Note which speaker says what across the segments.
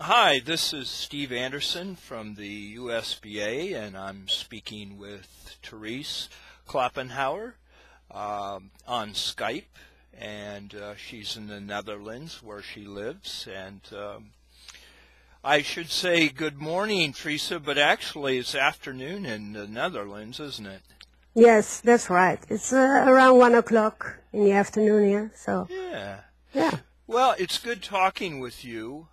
Speaker 1: Hi, this is Steve Andersen from the USBA, and I'm speaking with Therese Klompenhouwer on Skype, and she's in the Netherlands where she lives. And I should say good morning, Teresa, but actually it's afternoon in the Netherlands, isn't it?
Speaker 2: Yes, that's right. It's around 1 o'clock in the afternoon here, so.
Speaker 1: Yeah. Well, it's good talking with you.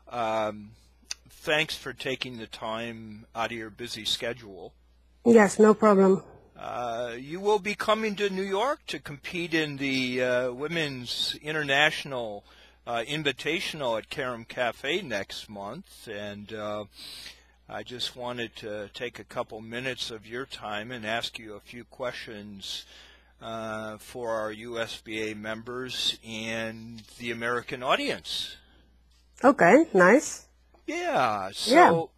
Speaker 1: Thanks for taking the time out of your busy schedule.
Speaker 2: Yes, no problem.
Speaker 1: You will be coming to New York to compete in the Women's International Invitational at Karam Cafe next month, and I just wanted to take a couple minutes of your time and ask you a few questions for our USBA members and the American audience.
Speaker 2: Okay, nice.
Speaker 1: Yeah, so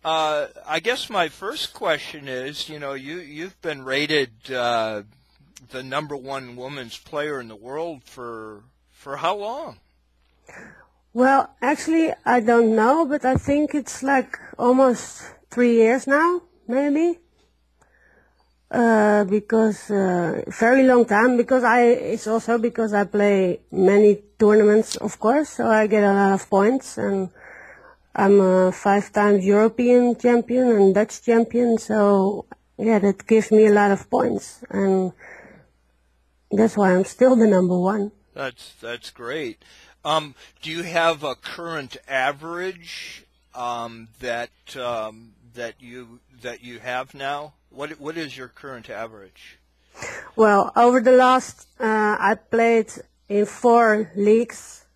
Speaker 1: I guess my first question is, you've been rated the #1 women's player in the world for how long?
Speaker 2: Well, actually, I don't know, but I think it's like almost 3 years now, maybe. Because very long time, because it's also because I play many tournaments, of course, so I get a lot of points, and I'm a 5-time European champion and Dutch champion, so yeah, that gives me a lot of points, and that's why I'm still the #1.
Speaker 1: That's great. Do you have a current average that you have now? What is your current average?
Speaker 2: Well, over the last, I played in 4 leagues.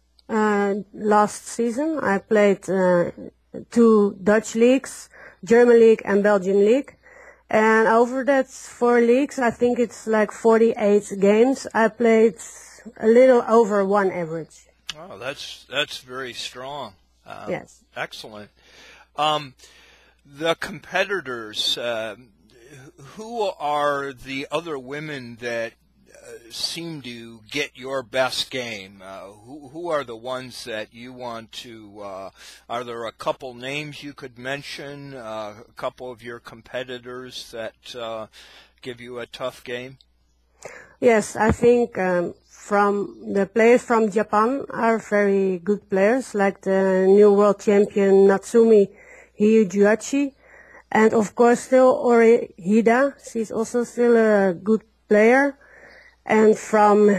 Speaker 2: Last season, I played 2 Dutch leagues, German league and Belgian league. And over that 4 leagues, I think it's like 48 games. I played a little over 1 average.
Speaker 1: Oh, that's very strong.
Speaker 2: Yes.
Speaker 1: Excellent. The competitors, who are the other women that seem to get your best game? Who are the ones that you want to, are there a couple names you could mention, a couple of your competitors that give you a tough game?
Speaker 2: Yes, I think from the players from Japan are very good players, like the new world champion Natsumi Hiyujuachi, and of course still Ori Hida. She's also still a good player. And from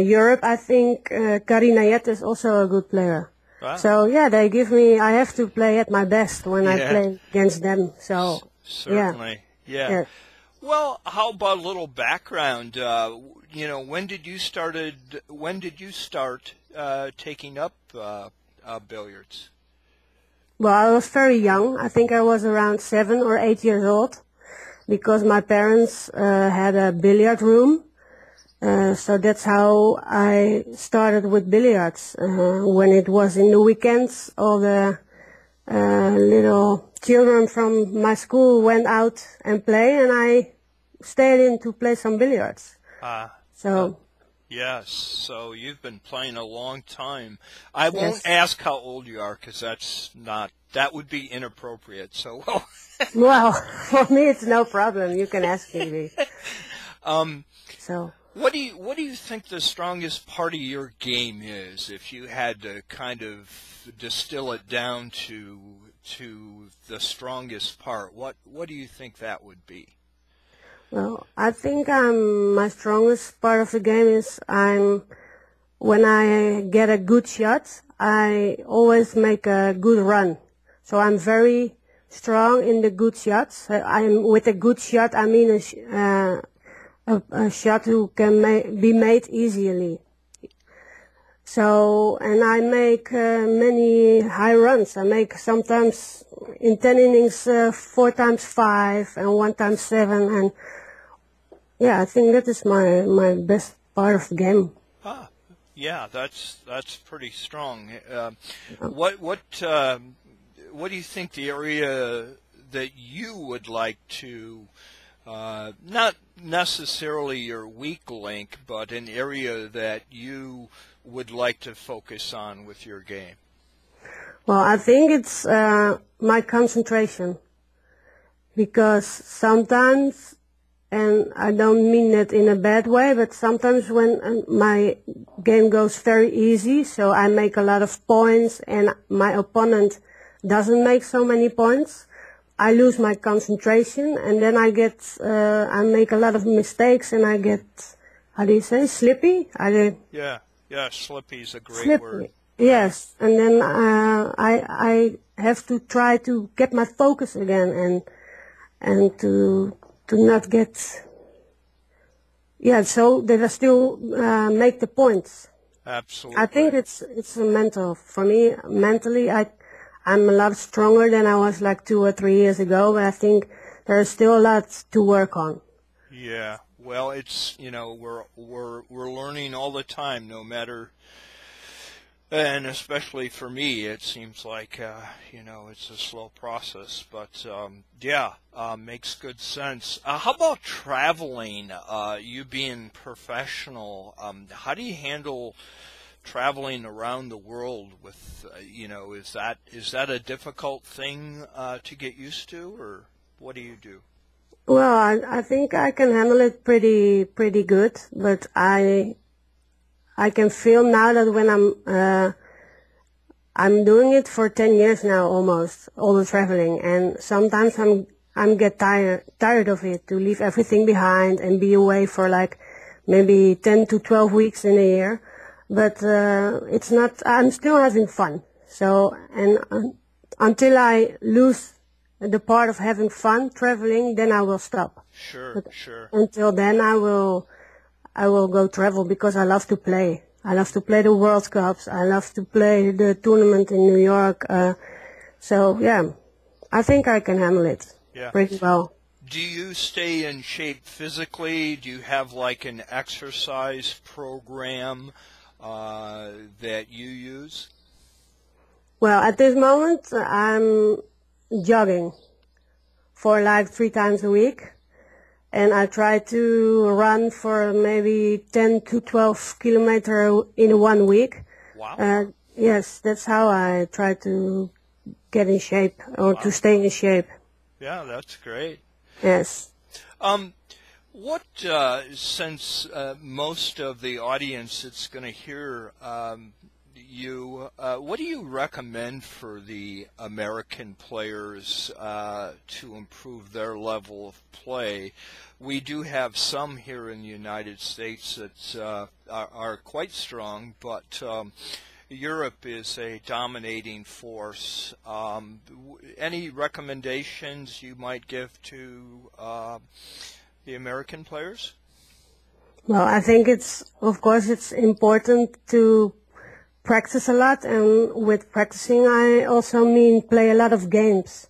Speaker 2: Europe, I think Karina Yet is also a good player.
Speaker 1: Wow.
Speaker 2: So yeah, they give me, I have to play at my best when I play against them. So
Speaker 1: certainly, yeah. Well, how about a little background? When did you start taking up billiards?
Speaker 2: Well, I was very young. I think I was around 7 or 8 years old, because my parents had a billiard room. So that's how I started with billiards. When it was in the weekends, all the little children from my school went out and play, and I stayed in to play some billiards.
Speaker 1: Yes, so you've been playing a long time. I won't ask how old you are, because that would be inappropriate. So
Speaker 2: well, for me it's no problem. You can ask me.
Speaker 1: What do you think the strongest part of your game is, if you had to kind of distill it down to the strongest part? What do you think that would be?
Speaker 2: Well, I think my strongest part of the game is when I get a good shot, I always make a good run. So I'm very strong in the good shots. With a good shot, I mean a shot who can be made easily. So, and I make many high runs. I make sometimes in 10 innings 4 times 5 and 1 times 7, and yeah, I think that is my best part of the game.
Speaker 1: Yeah, that's pretty strong. What do you think the area that you would like to, not necessarily your weak link, but an area that you would like to focus on with your game?
Speaker 2: Well, I think it's my concentration, because sometimes, and I don't mean it in a bad way, but sometimes when my game goes very easy, so I make a lot of points and my opponent doesn't make so many points, I lose my concentration, and then I make a lot of mistakes, and I get, how do you say, slippy?
Speaker 1: Yeah, slippy is a great
Speaker 2: slippy.
Speaker 1: word.
Speaker 2: Yes, and then I have to try to get my focus again, and to not get, so that I still make the points.
Speaker 1: Absolutely.
Speaker 2: I think it's a mental. For me, mentally, I'm a lot stronger than I was like 2 or 3 years ago, but I think there's still a lot to work on.
Speaker 1: Yeah. Well, it's, we're learning all the time, no matter, and especially for me, it seems like, it's a slow process, but, makes good sense. How about traveling? You being professional, how do you handle traveling around the world with, is that a difficult thing to get used to, or what do you do?
Speaker 2: Well, I think I can handle it pretty good, but I can feel now that when I'm doing it for 10 years now, almost, all the traveling, and sometimes I'm get tired of it, to leave everything behind and be away for like maybe 10 to 12 weeks in a year. But it's not, I'm still having fun. So, and until I lose the part of having fun traveling, then I will stop.
Speaker 1: Sure.
Speaker 2: Until then, I will go travel, because I love to play. I love to play the World Cups. I love to play the tournament in New York. So yeah, I think I can handle it pretty well.
Speaker 1: Do you stay in shape physically? Do you have like an exercise program that you use?
Speaker 2: Well, at this moment, I'm jogging for like 3 times a week. And I try to run for maybe 10 to 12 kilometers in 1 week.
Speaker 1: Wow.
Speaker 2: Yes, that's how I try to get in shape, or to stay in shape.
Speaker 1: Yeah, that's great.
Speaker 2: Yes.
Speaker 1: Since most of the audience that's going to hear you, what do you recommend for the American players to improve their level of play? We do have some here in the United States that are quite strong, but Europe is a dominating force. Any recommendations you might give to the American players?
Speaker 2: Well, I think it's important to practice a lot, and with practicing I also mean play a lot of games,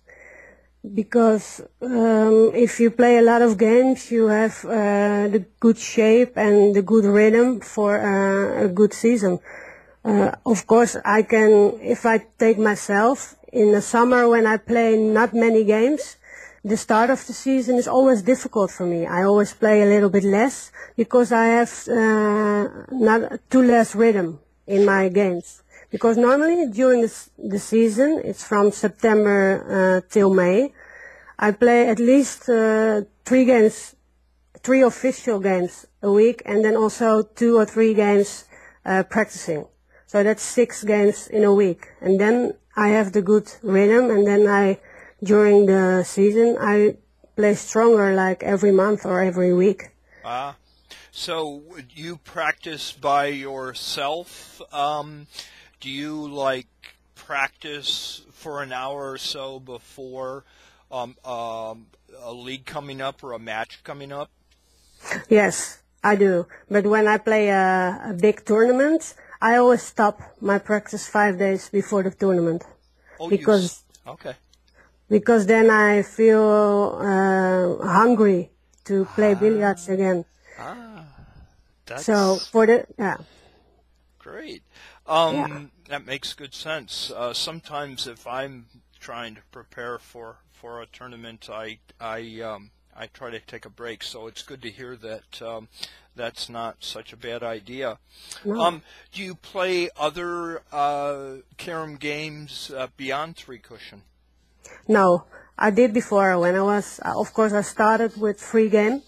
Speaker 2: because if you play a lot of games, you have the good shape and the good rhythm for a good season. Of course, if I take myself, in the summer when I play not many games, the start of the season is always difficult for me. I always play a little bit less, because I have not too less rhythm in my games. Because normally during the season, it's from September till May, I play at least 3 official games a week, and then also 2 or 3 games practicing. So that's 6 games in a week. And then I have the good rhythm, and then during the season, I play stronger, like every month or every week.
Speaker 1: So you practice by yourself? Do you practice for an hour or so before a league coming up or a match coming up? Yes,
Speaker 2: I do. But when I play a big tournament, I always stop my practice 5 days before the tournament.
Speaker 1: Okay.
Speaker 2: Because then I feel hungry to play billiards again.
Speaker 1: Great. That makes good sense. Sometimes if I'm trying to prepare for a tournament, I I try to take a break. So it's good to hear that that's not such a bad idea.
Speaker 2: No.
Speaker 1: Do you play other carom games beyond three cushion?
Speaker 2: No, I did before when I was, of course, I started with free game.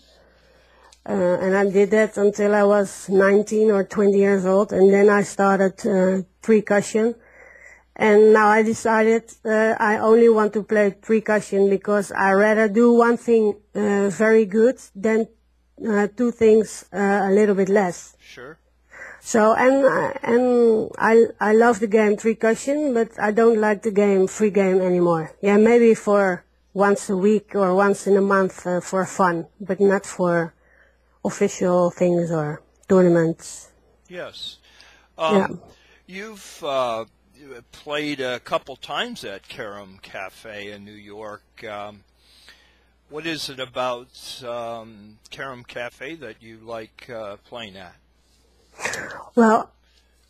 Speaker 2: And I did that until I was 19 or 20 years old, and then I started three cushion. And now I decided I only want to play three cushion because I rather do one thing very good than two things a little bit less.
Speaker 1: Sure.
Speaker 2: So and I love the game three cushion, but I don't like the game free game anymore. Yeah, maybe for once a week or once in a month for fun, but not for official things or tournaments.
Speaker 1: Yes.
Speaker 2: Yeah.
Speaker 1: You've played a couple times at Carom Cafe in New York. What is it about Carom Cafe that you like playing at?
Speaker 2: Well,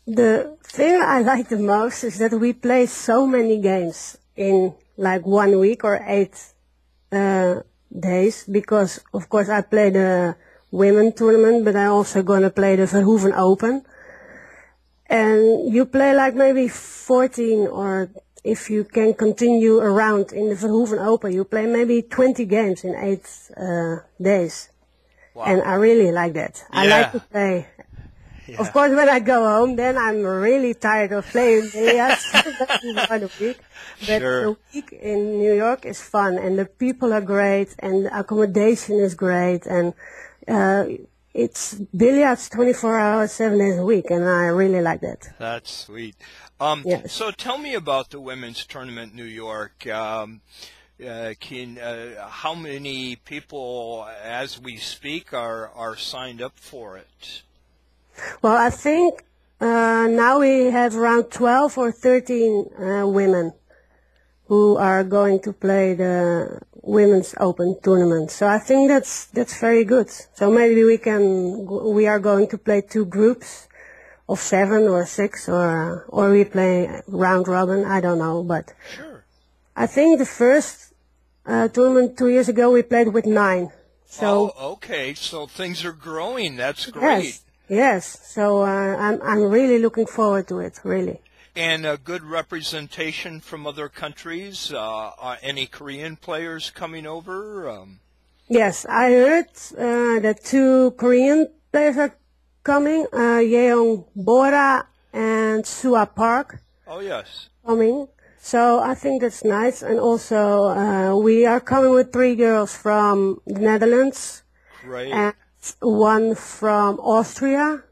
Speaker 2: the thing I like the most is that we play so many games in like 1 week or 8 days, because of course I play the women tournament, but I'm also going to play the Verhoeven Open. And you play like maybe 14, or if you can continue around in the Verhoeven Open, you play maybe 20 games in 8 days.
Speaker 1: Wow.
Speaker 2: And I really like that. I like to play.
Speaker 1: Yeah.
Speaker 2: Of course, when I go home, then I'm really tired of playing billiards. That's a week. But
Speaker 1: Sure.
Speaker 2: the week in New York is fun, and the people are great, and the accommodation is great, and it's billiards 24 hours, 7 days a week, and I really like that.
Speaker 1: That's sweet.
Speaker 2: Yes.
Speaker 1: So tell me about the women's tournament in New York. How many people, as we speak, are signed up for it?
Speaker 2: Well, I think now we have around 12 or 13 women who are going to play the Women's Open tournament. So I think that's very good. So maybe we are going to play 2 groups of 7 or 6, or we play round robin. I don't know, but
Speaker 1: Sure.
Speaker 2: I think the first tournament 2 years ago we played with 9. So
Speaker 1: okay. So things are growing. That's great.
Speaker 2: Yes. So I'm really looking forward to it. Really.
Speaker 1: And a good representation from other countries. Any Korean players coming over?
Speaker 2: Yes, I heard that 2 Korean players are coming, Yeong Bora and Sua Park.
Speaker 1: Oh, yes.
Speaker 2: Coming. So I think that's nice. And also we are coming with 3 girls from the Netherlands.
Speaker 1: Great.
Speaker 2: And 1 from Austria.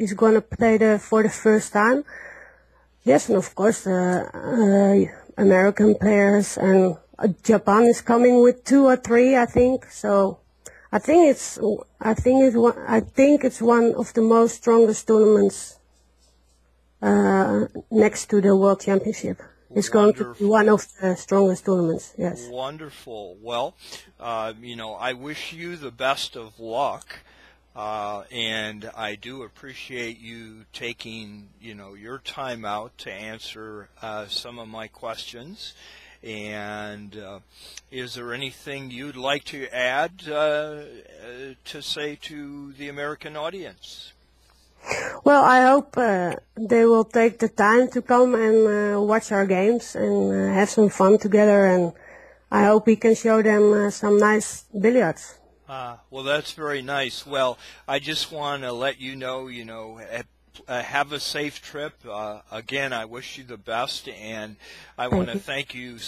Speaker 2: Is going to play for the first time. Yes, and of course American players, and Japan is coming with 2 or 3, I think. So I think it's one of the most strongest tournaments next to the World Championship. It's going to be one of the strongest tournaments. Yes.
Speaker 1: Wonderful. Well, I wish you the best of luck. And I do appreciate you taking, your time out to answer some of my questions. And is there anything you'd like to add to say to the American audience?
Speaker 2: Well, I hope they will take the time to come and watch our games and have some fun together. And I hope we can show them some nice billiards.
Speaker 1: Well, that's very nice. Well, I just want to let you know, have a safe trip. Again, I wish you the best, and I want to thank you